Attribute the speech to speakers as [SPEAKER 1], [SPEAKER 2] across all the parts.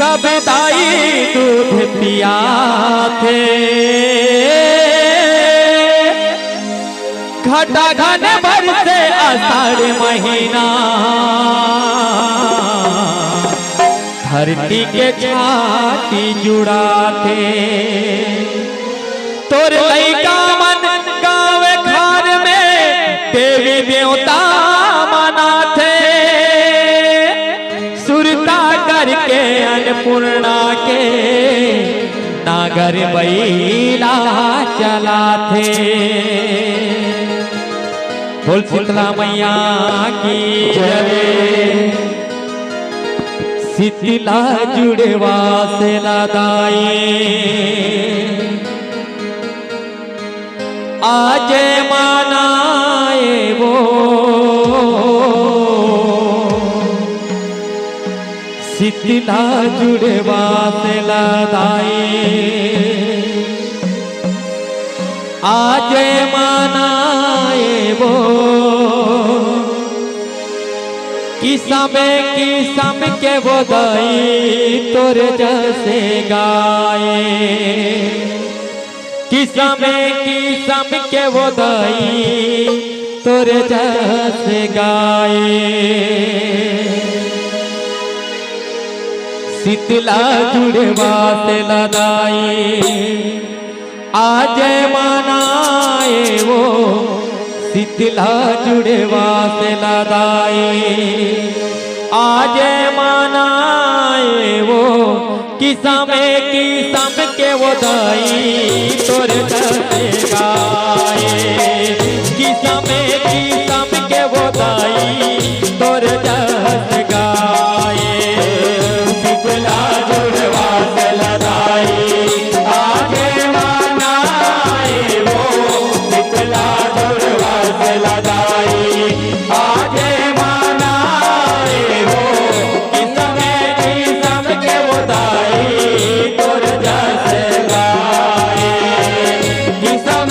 [SPEAKER 1] सब दाई दूध पिया थे, घटा घन भर से आषाढ़ महीना, धरती के छाती जुड़ा थे। तोर लइका मन गाँव घर में देवी देवता मना थे, सुरता करके अन्नपूर्णा के नागर बैला चला थे। बोल शीतला मैया की जय। शीतला जुड़वा से लदाई, आज मनाए वो शीतला जुड़वा से लदाई, आज मनाए वो किसम के वो दाई तोर जैसे गाए, किसम के वो दाई तोर जैसे गाए। शीतला जुड़वा से लदाई, आज मनाए वो शीतला जुड़वा से लदाई, आज मनाए वो किसम के वो दाई तोर जैसे गाए, किसम के वो दाई तोर जैसे गाए। शीतला जुड़वा से लदाई, आज मनाए वो शीतला जुड़वा से लदाई, आज मनाए वो किसम के वो दाई तोर जैसे गाए, किसम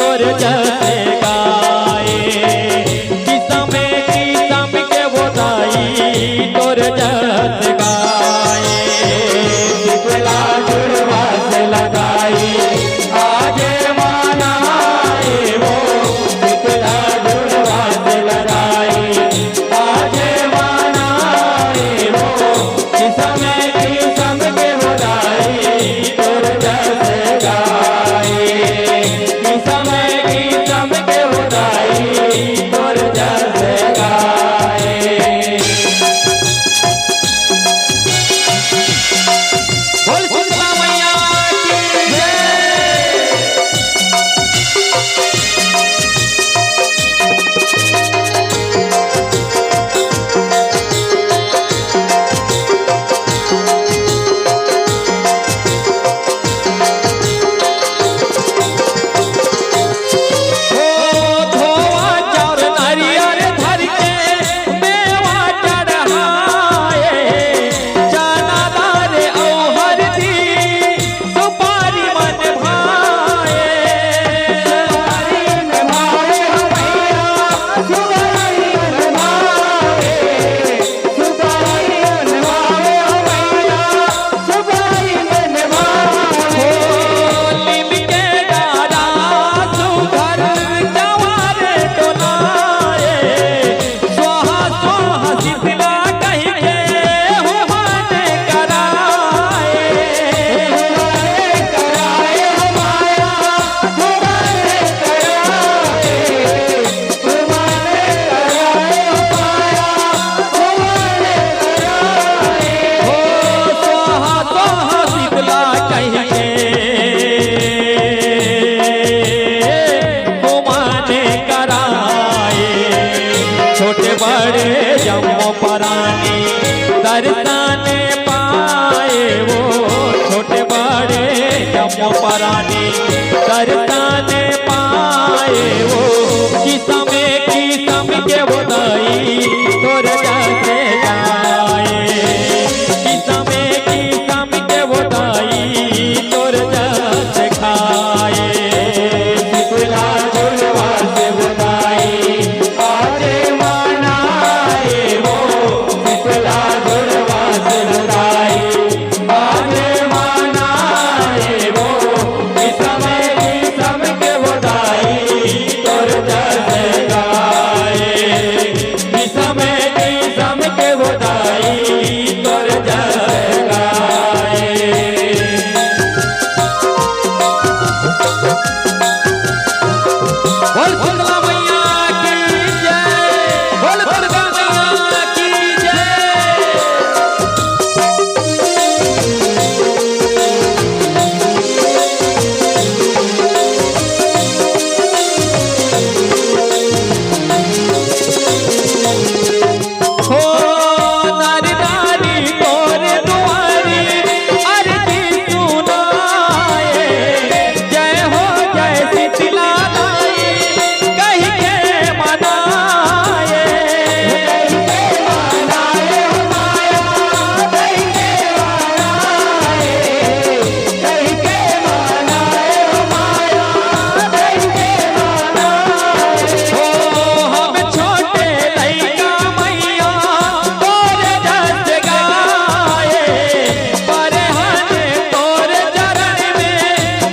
[SPEAKER 1] तोर जैसे गाए, किस्म के बोदाई तोर जैसे गाए। शीतला जुड़वा से लगाई आजे मनाए वो, शीतला जुड़वा से लगाई आजे मनाए वो, किस्म के बोदाई तोर जैसे गाए, किस्म के बोदाई तोर जैसे गाए। बोल शीतला मैया की जय। ओ धोवा चाउर नारियल धर के मेवा चढ़ाए, चना दाल और हरदी सुपारी मन भाए, सुपारी मन भाए हो मैया, सुपारी मन भाए, सुपारी मन भाए हो मैया, सुपारी मन भाए। नीम के डाला सुघर जवार डोलाए, स्वाहा स्वाहा शीतला कहि के हुमान कराए, हुमान कराए हो माया, हुमान कराए, हुमान कराए हो माया, हुमान कराए। हो स्वाहा स्वाहा शीतला कहि के हुमान कराए, छोटे बड़े जम्मो परानी दर्शन पाए वो, छोटे बड़े जम्मो परानी दर्शन पाए वो, किस्म के बोदाई तोर जैसे गाए, किस्म के बोदाई तोर जैसे खाए। शीतला जुड़वा से बोदाई आजे मनाए वो, शीतला जुड़वा से बोदाई आजे मनाए वो, किस्म के बोदाई तोर जैसे गाए, किस्म के बोदाई तोर जैसे गाए। बोल शीतला मैया की जय, बोल दुर्गा मैया की जय। हो नारी नारी तोर दुआरी आरती सुनाए, जय हो जय शीतला दाई कहि के मनाए, कहि के मनाए हो माया, कहि के मनाए, कहि के मनाए हो माया, कहि के मनाए। हो हम छोटे लइका मैया तोर जस गाए, परहन तोर चरण में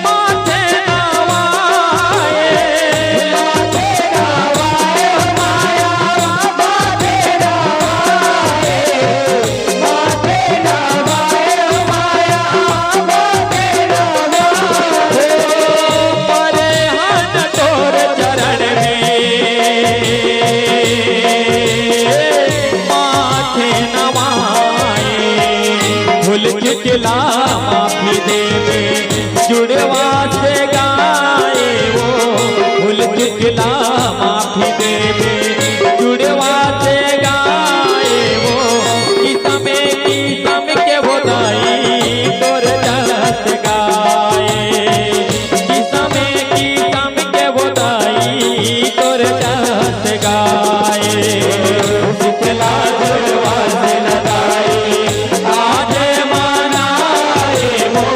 [SPEAKER 1] माथे नवाए, माथे नवाए हो माया, माथे नवाए, माथे नवाए हो माया, माथे नवाए। परहन तोर चरण में माथे नवाए, भूल चुकला माफी देवे जुड़वा से गाए वो, भूल चुकला माफी देवे जुड़वा से गाए वो, किस्म के बोदाई तोर जस गाए, किस्म के बोदाई तोर जस गाए। शीतला जुड़वा से लगाई आजे मनाए वो,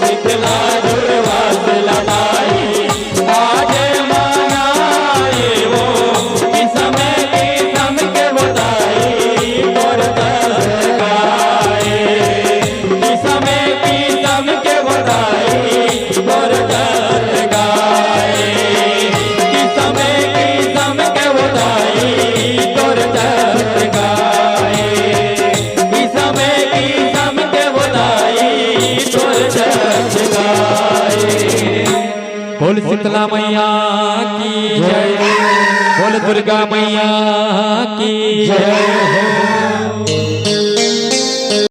[SPEAKER 1] शीतला जुड़वा से लगाई शीतला मैया की जय, बोल दुर्गा मैया की जय।